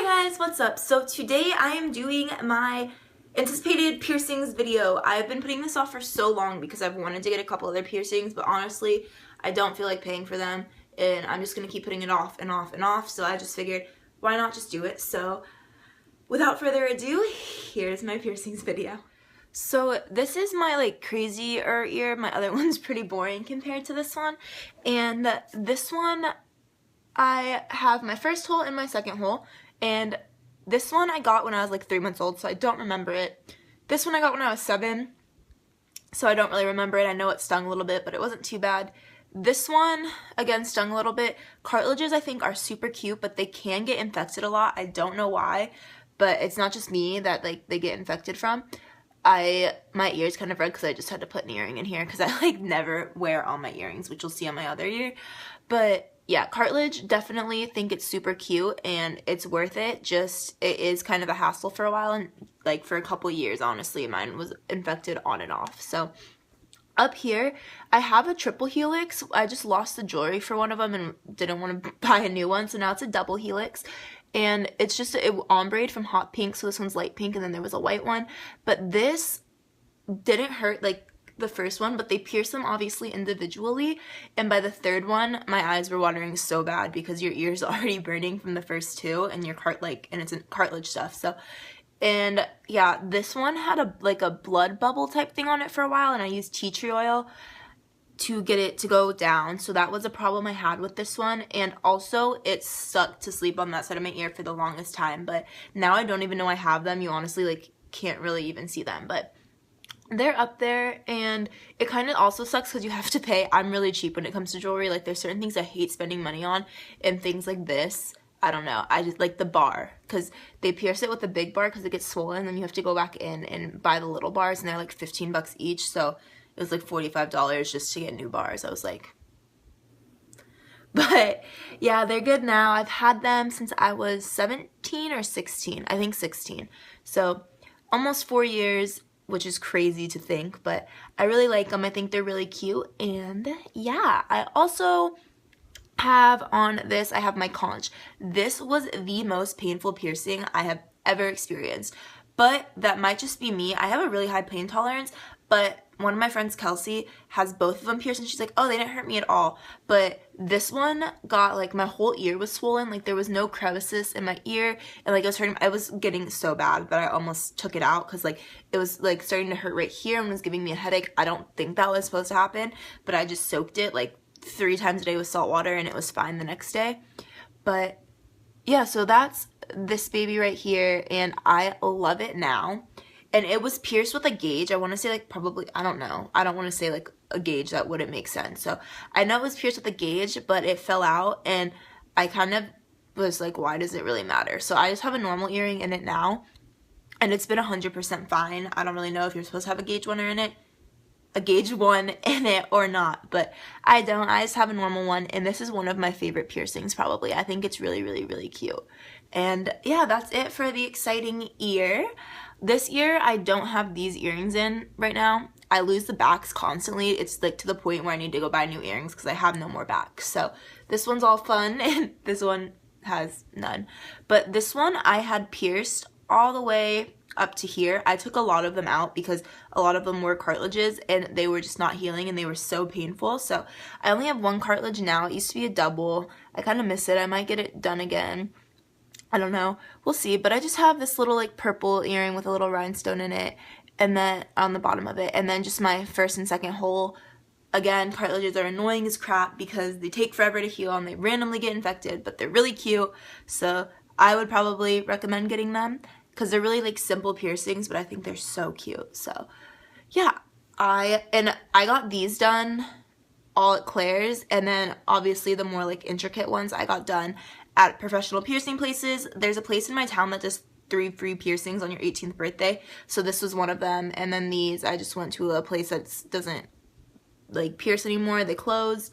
Hi guys, what's up? So today I am doing my anticipated piercings video. I've been putting this off for so long because I've wanted to get a couple other piercings, but honestly, I don't feel like paying for them, and I'm just going to keep putting it off and off and off, so I just figured, why not just do it? So without further ado, here's my piercings video. So this is my like crazier ear. My other one's pretty boring compared to this one, and this one I have my first hole and my second hole, and this one I got when I was like 3 months old, so I don't remember it. This one I got when I was 7, so I don't really remember it. I know it stung a little bit, but it wasn't too bad. This one, again, stung a little bit. Cartilages, I think, are super cute, but they can get infected a lot. I don't know why, but it's not just me that like they get infected from. My ear's kind of red because I just had to put an earring in here because I like never wear all my earrings, which you'll see on my other ear. But yeah, cartilage, definitely think it's super cute and it's worth it. Just, it is kind of a hassle for a while, and like for a couple years, honestly, mine was infected on and off. So up here, I have a triple helix. I just lost the jewelry for one of them and didn't want to buy a new one, so now it's a double helix. And it's just an ombre from hot pink, so this one's light pink, and then there was a white one. But this didn't hurt like the first one, but they pierced them obviously individually, and by the third one my eyes were watering so bad because your ear's already burning from the first two, and your and it's cartilage stuff. So, and yeah, this one had a blood bubble type thing on it for a while, and I used tea tree oil to get it to go down, so that was a problem I had with this one. And also it sucked to sleep on that side of my ear for the longest time, but now I don't even know I have them. You honestly like can't really even see them, but they're up there. And it kind of also sucks because you have to pay. I'm really cheap when it comes to jewelry. Like, there's certain things I hate spending money on, and things like this, I don't know, I just like the bar, because they pierce it with the big bar because it gets swollen, and then you have to go back in and buy the little bars, and they're like 15 bucks each, so it was like $45 just to get new bars. I was like, but yeah, they're good now. I've had them since I was 17 or 16, I think 16, so almost 4 years, which is crazy to think, but I really like them. I think they're really cute. And yeah, I also have on this, I have my conch. This was the most painful piercing I have ever experienced, but that might just be me. I have a really high pain tolerance, but one of my friends, Kelsey, has both of them pierced, and she's like, oh, they didn't hurt me at all. But this one got, like, my whole ear was swollen. Like, there was no crevices in my ear, and, like, it was hurting. I was getting so bad that I almost took it out because, like, it was, like, starting to hurt right here and was giving me a headache. I don't think that was supposed to happen, but I just soaked it, like, 3 times a day with salt water, and it was fine the next day. But yeah, so that's this baby right here, and I love it now. And it was pierced with a gauge. I want to say, like, probably, I don't know. I don't want to say, like, a gauge. That wouldn't make sense. So I know it was pierced with a gauge, but it fell out, and I kind of was like, why does it really matter? So I just have a normal earring in it now, and it's been 100% fine. I don't really know if you're supposed to have a gauge one in it or not, but I don't. I just have a normal one, and this is one of my favorite piercings probably. I think it's really, really, really cute. And yeah, that's it for the exciting ear. This ear, I don't have these earrings in right now. I lose the backs constantly. It's like to the point where I need to go buy new earrings because I have no more backs. So this one's all fun, and this one has none. But this one I had pierced all the way up to here. I took a lot of them out because a lot of them were cartilages, and they were just not healing, and they were so painful. So I only have one cartilage now. It used to be a double. I kind of miss it. I might get it done again. I don't know. We'll see. But I just have this little like purple earring with a little rhinestone in it, and then on the bottom of it, and then just my first and second hole. Again, cartilages are annoying as crap because they take forever to heal and they randomly get infected, but they're really cute. So I would probably recommend getting them because they're really like simple piercings, but I think they're so cute. So yeah, I got these done all at Claire's, and then obviously the more like intricate ones I got done at professional piercing places. There's a place in my town that does 3 free piercings on your 18th birthday, so this was one of them. And then these, I just went to a place that doesn't like pierce anymore. They closed.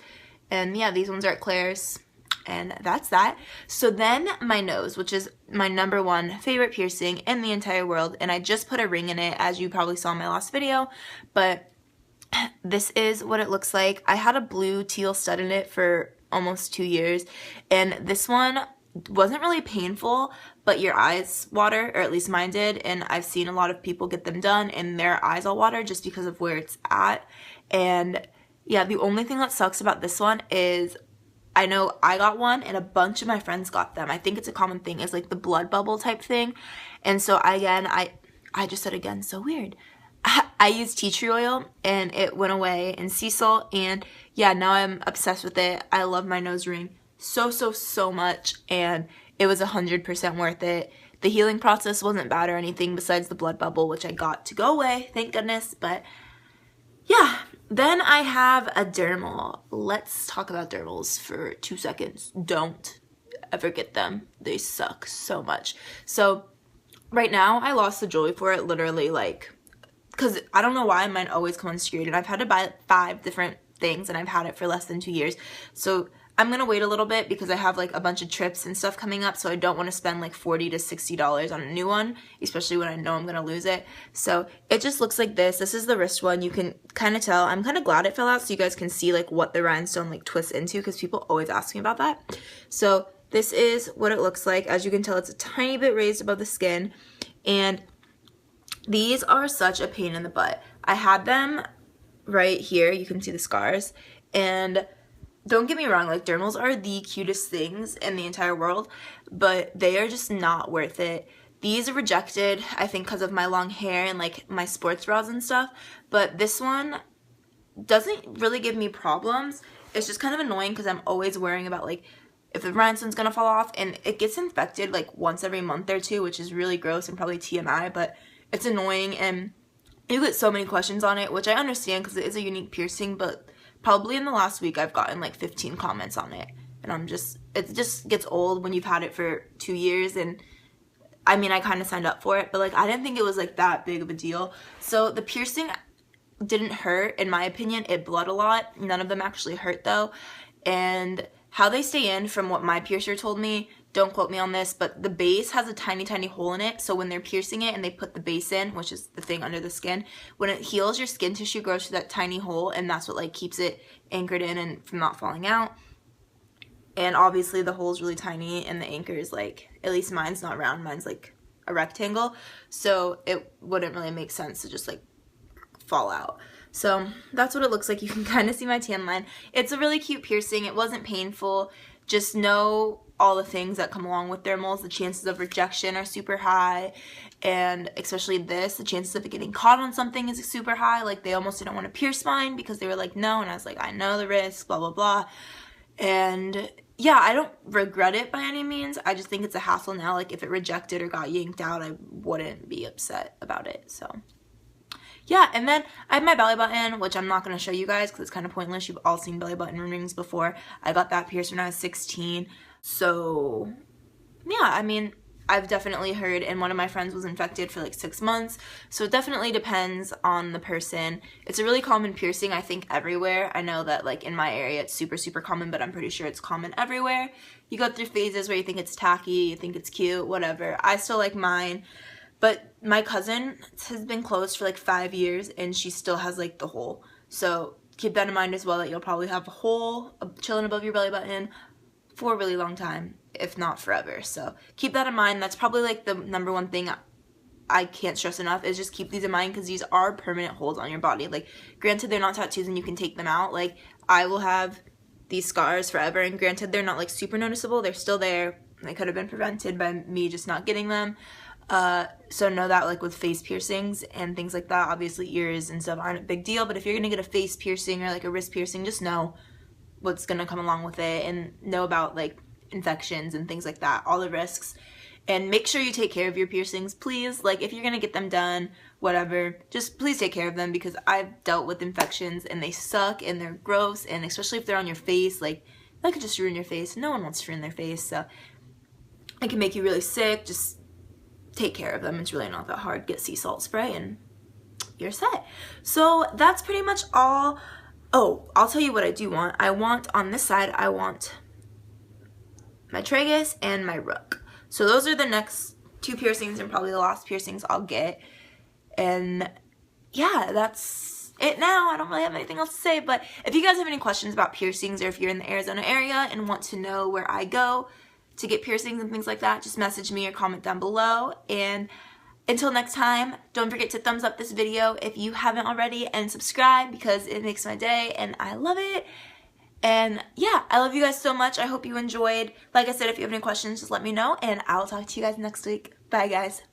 And yeah, these ones are at Claire's, and that's that. So then my nose, which is my #1 favorite piercing in the entire world, and I just put a ring in it, as you probably saw in my last video, but this is what it looks like. I had a blue teal stud in it for almost 2 years, and this one wasn't really painful, but your eyes water, or at least mine did, and I've seen a lot of people get them done and their eyes all water just because of where it's at. And yeah, the only thing that sucks about this one is I know I got one and a bunch of my friends got them. I think it's a common thing, is like the blood bubble type thing. And so again, I just said again, so weird. I used tea tree oil and it went away, and sea salt, and yeah, now I'm obsessed with it. I love my nose ring so much, and it was 100% worth it. The healing process wasn't bad or anything besides the blood bubble, which I got to go away, thank goodness. But yeah, then I have a Dermal. Let's talk about Dermals for 2 seconds. Don't ever get them. They suck so much. So right now I lost the joy for it, literally, like, because I don't know why mine always come unscrewed, and I've had to buy 5 different things and I've had it for less than 2 years. So I'm gonna wait a little bit because I have like a bunch of trips and stuff coming up, so I don't want to spend like $40 to $60 on a new one, especially when I know I'm gonna lose it. So it just looks like this. This is the wrist one. You can kind of tell. I'm kind of glad it fell out so you guys can see like what the rhinestone like twists into, because people always ask me about that. So this is what it looks like. As you can tell, it's a tiny bit raised above the skin, and these are such a pain in the butt. I had them right here. You can see the scars, and don't get me wrong, like, dermals are the cutest things in the entire world, but they are just not worth it. These are rejected, I think, because of my long hair and like my sports bras and stuff, but this one doesn't really give me problems. It's just kind of annoying because I'm always worrying about like if the rhinestone's gonna fall off, and it gets infected like once every month or two, which is really gross and probably TMI, but it's annoying, and you get so many questions on it, which I understand because it is a unique piercing, but probably in the last week I've gotten like 15 comments on it, and it just gets old when you've had it for 2 years, and I mean, I kind of signed up for it, but like I didn't think it was like that big of a deal. So the piercing didn't hurt, in my opinion. It bled a lot. None of them actually hurt though, and how they stay in, from what my piercer told me, don't quote me on this, but the base has a tiny hole in it, so when they're piercing it and they put the base in, which is the thing under the skin, when it heals, your skin tissue grows through that tiny hole, and that's what like keeps it anchored in and from not falling out. And obviously the hole is really tiny, and the anchor is like, at least mine's not round, mine's like a rectangle, so it wouldn't really make sense to just like fall out. So that's what it looks like. You can kind of see my tan line. It's a really cute piercing. It wasn't painful. Just know all the things that come along with dermals. The chances of rejection are super high, and especially this, the chances of it getting caught on something is super high. Like, they almost didn't want to pierce mine because they were like, no, and I was like, I know the risk, blah blah blah. And yeah, I don't regret it by any means. I just think it's a hassle now. Like, if it rejected or got yanked out, I wouldn't be upset about it. So yeah, and then I have my belly button, which I'm not going to show you guys because it's kind of pointless. You've all seen belly button rings before. I got that pierced when I was 16. So yeah, I mean, I've definitely heard, and one of my friends was infected for like 6 months. So it definitely depends on the person. It's a really common piercing, I think, everywhere. I know that like in my area it's super common, but I'm pretty sure it's common everywhere. You go through phases where you think it's tacky, you think it's cute, whatever. I still like mine. But my cousin has been closed for like 5 years, and she still has like the hole. So keep that in mind as well, that you'll probably have a hole chilling above your belly button for a really long time, if not forever. So keep that in mind. That's probably like the #1 thing I can't stress enough, is just keep these in mind, because these are permanent holes on your body. Like, granted, they're not tattoos and you can take them out. Like, I will have these scars forever, and granted, they're not like super noticeable. They're still there. They could have been prevented by me just not getting them. So know that, like, with face piercings and things like that, obviously ears and stuff aren't a big deal, but if you're gonna get a face piercing or like a wrist piercing, just know what's gonna come along with it, and know about like infections and things like that, all the risks. And make sure you take care of your piercings, please. Like, if you're gonna get them done, whatever, just please take care of them, because I've dealt with infections and they suck and they're gross, and especially if they're on your face, like, that could just ruin your face. No one wants to ruin their face, so it can make you really sick. Just take care of them. It's really not that hard. Get sea salt spray and you're set. So that's pretty much all. Oh, I'll tell you what I do want. I want, on this side, I want my tragus and my rook. So those are the next 2 piercings, and probably the last piercings I'll get. And yeah, that's it now. I don't really have anything else to say, but if you guys have any questions about piercings, or if you're in the Arizona area and want to know where I go, to get piercings and things like that, just message me or comment down below. And until next time, don't forget to thumbs up this video if you haven't already, and subscribe because it makes my day and I love it. And yeah, I love you guys so much. I hope you enjoyed. Like I said, if you have any questions, just let me know, and I'll talk to you guys next week. Bye, guys.